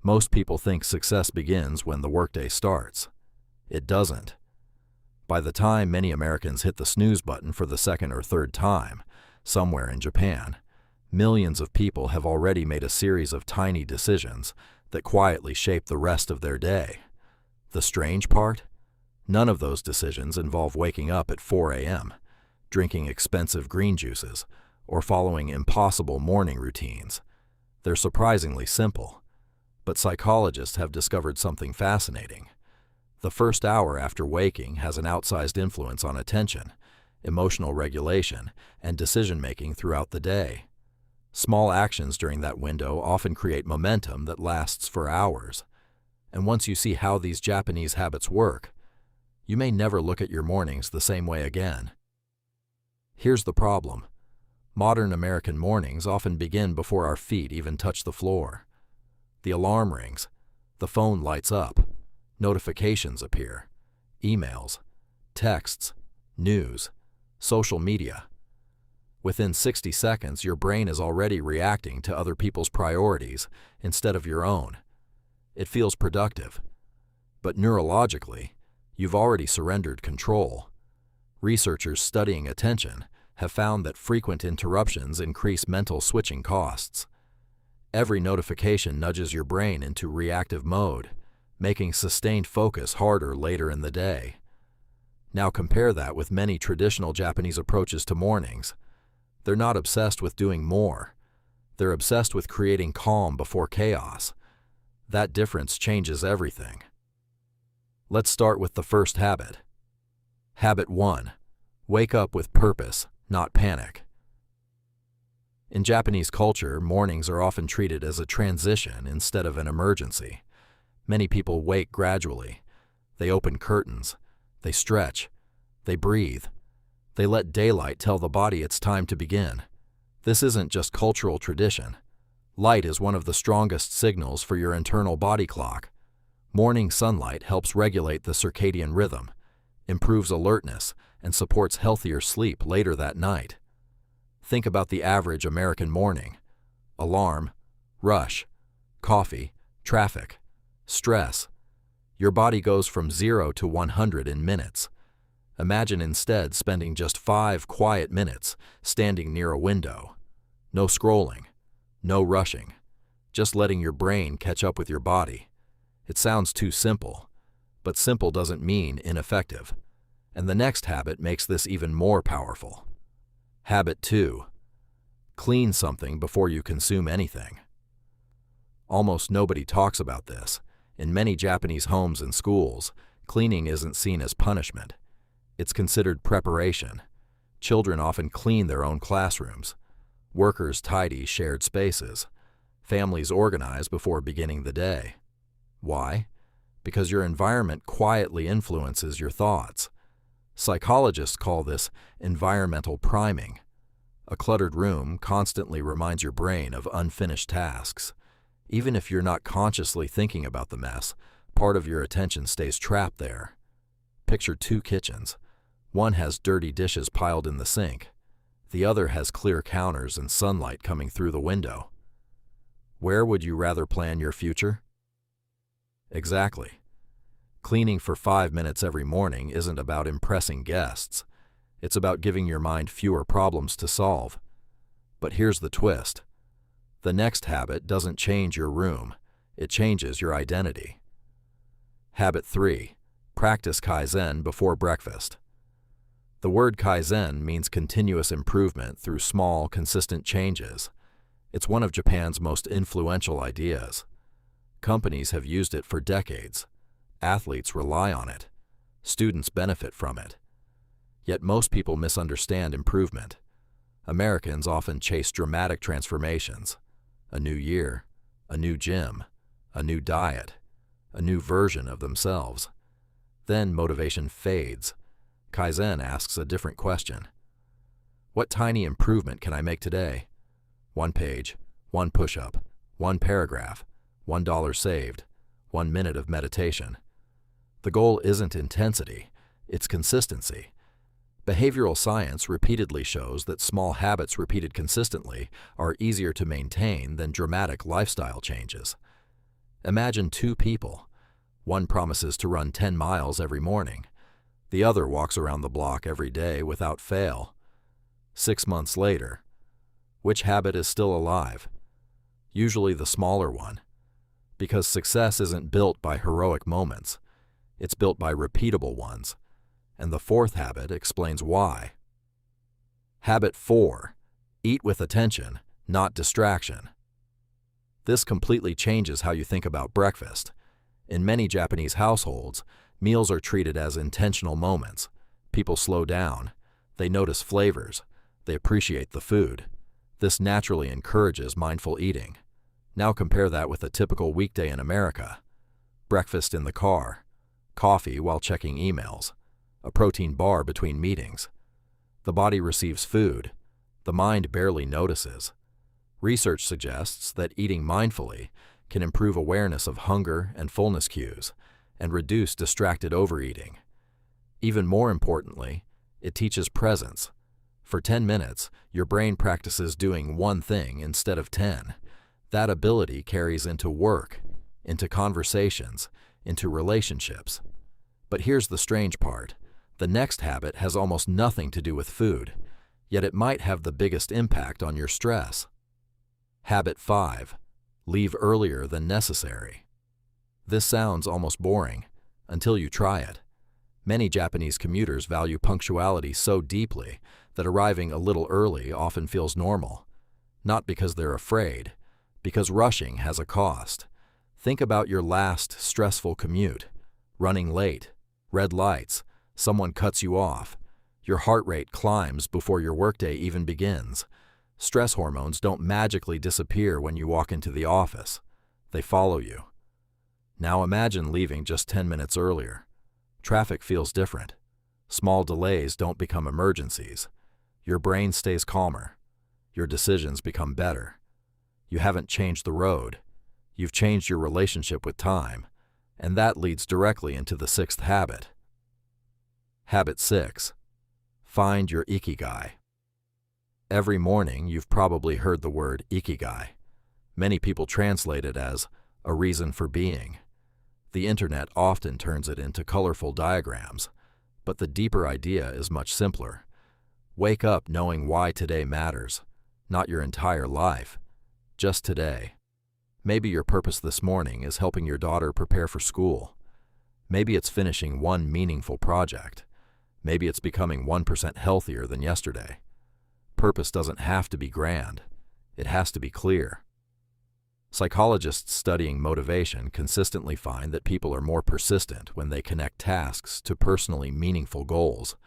Most people think success begins when the workday starts. It doesn't. By the time many Americans hit the snooze button for the second or third time, somewhere in Japan, millions of people have already made a series of tiny decisions that quietly shape the rest of their day. The strange part? None of those decisions involve waking up at 4 a.m., drinking expensive green juices, or following impossible morning routines. They're surprisingly simple. But psychologists have discovered something fascinating. The first hour after waking has an outsized influence on attention, emotional regulation, and decision-making throughout the day. Small actions during that window often create momentum that lasts for hours. And once you see how these Japanese habits work, you may never look at your mornings the same way again. Here's the problem. Modern American mornings often begin before our feet even touch the floor. The alarm rings, the phone lights up, notifications appear, emails, texts, news, social media. Within 60 seconds, your brain is already reacting to other people's priorities instead of your own. It feels productive, but neurologically, you've already surrendered control. Researchers studying attention have found that frequent interruptions increase mental switching costs. Every notification nudges your brain into reactive mode, making sustained focus harder later in the day. Now compare that with many traditional Japanese approaches to mornings. They're not obsessed with doing more. They're obsessed with creating calm before chaos. That difference changes everything. Let's start with the first habit. Habit 1. Wake up with purpose, not panic. In Japanese culture, mornings are often treated as a transition instead of an emergency. Many people wake gradually. They open curtains. They stretch. They breathe. They let daylight tell the body it's time to begin. This isn't just cultural tradition. Light is one of the strongest signals for your internal body clock. Morning sunlight helps regulate the circadian rhythm, improves alertness, and supports healthier sleep later that night. Think about the average American morning. Alarm, rush, coffee, traffic, stress. Your body goes from 0 to 100 in minutes. Imagine instead spending just 5 quiet minutes standing near a window. No scrolling, no rushing, just letting your brain catch up with your body. It sounds too simple, but simple doesn't mean ineffective. And the next habit makes this even more powerful. Habit 2. Clean something before you consume anything. Almost nobody talks about this. In many Japanese homes and schools, cleaning isn't seen as punishment. It's considered preparation. Children often clean their own classrooms. Workers tidy shared spaces. Families organize before beginning the day. Why? Because your environment quietly influences your thoughts. Psychologists call this environmental priming. A cluttered room constantly reminds your brain of unfinished tasks. Even if you're not consciously thinking about the mess, part of your attention stays trapped there. Picture 2 kitchens. One has dirty dishes piled in the sink. The other has clear counters and sunlight coming through the window. Where would you rather plan your future? Exactly. Cleaning for 5 minutes every morning isn't about impressing guests. It's about giving your mind fewer problems to solve. But here's the twist. The next habit doesn't change your room. It changes your identity. Habit 3. Practice Kaizen before breakfast. The word Kaizen means continuous improvement through small, consistent changes. It's one of Japan's most influential ideas. Companies have used it for decades. Athletes rely on it. Students benefit from it. Yet most people misunderstand improvement. Americans often chase dramatic transformations. A new year, a new gym, a new diet, a new version of themselves. Then motivation fades. Kaizen asks a different question. What tiny improvement can I make today? 1 page, 1 push-up, 1 paragraph, $1 saved, 1 minute of meditation. The goal isn't intensity, it's consistency. Behavioral science repeatedly shows that small habits repeated consistently are easier to maintain than dramatic lifestyle changes. Imagine two people. One promises to run 10 miles every morning. The other walks around the block every day without fail. 6 months later, which habit is still alive? Usually the smaller one. Because success isn't built by heroic moments. It's built by repeatable ones. And the fourth habit explains why. Habit 4. Eat with attention, not distraction. This completely changes how you think about breakfast. In many Japanese households, meals are treated as intentional moments. People slow down. They notice flavors. They appreciate the food. This naturally encourages mindful eating. Now compare that with a typical weekday in America. Breakfast in the car, coffee while checking emails, a protein bar between meetings. The body receives food. The mind barely notices. Research suggests that eating mindfully can improve awareness of hunger and fullness cues and reduce distracted overeating. Even more importantly, it teaches presence. For 10 minutes, your brain practices doing one thing instead of 10. That ability carries into work, into conversations, into relationships. But here's the strange part. The next habit has almost nothing to do with food, yet it might have the biggest impact on your stress. Habit 5. Leave earlier than necessary. This sounds almost boring until you try it. Many Japanese commuters value punctuality so deeply that arriving a little early often feels normal. Not because they're afraid, because rushing has a cost. Think about your last stressful commute. Running late, red lights, someone cuts you off. Your heart rate climbs before your workday even begins. Stress hormones don't magically disappear when you walk into the office. They follow you. Now imagine leaving just 10 minutes earlier. Traffic feels different. Small delays don't become emergencies. Your brain stays calmer. Your decisions become better. You haven't changed the road. You've changed your relationship with time. And that leads directly into the sixth habit. Habit 6. Find your ikigai. Every morning, you've probably heard the word ikigai. Many people translate it as a reason for being. The internet often turns it into colorful diagrams, but the deeper idea is much simpler. Wake up knowing why today matters, not your entire life, just today. Maybe your purpose this morning is helping your daughter prepare for school. Maybe it's finishing one meaningful project. Maybe it's becoming 1% healthier than yesterday. Purpose doesn't have to be grand. It has to be clear. Psychologists studying motivation consistently find that people are more persistent when they connect tasks to personally meaningful goals.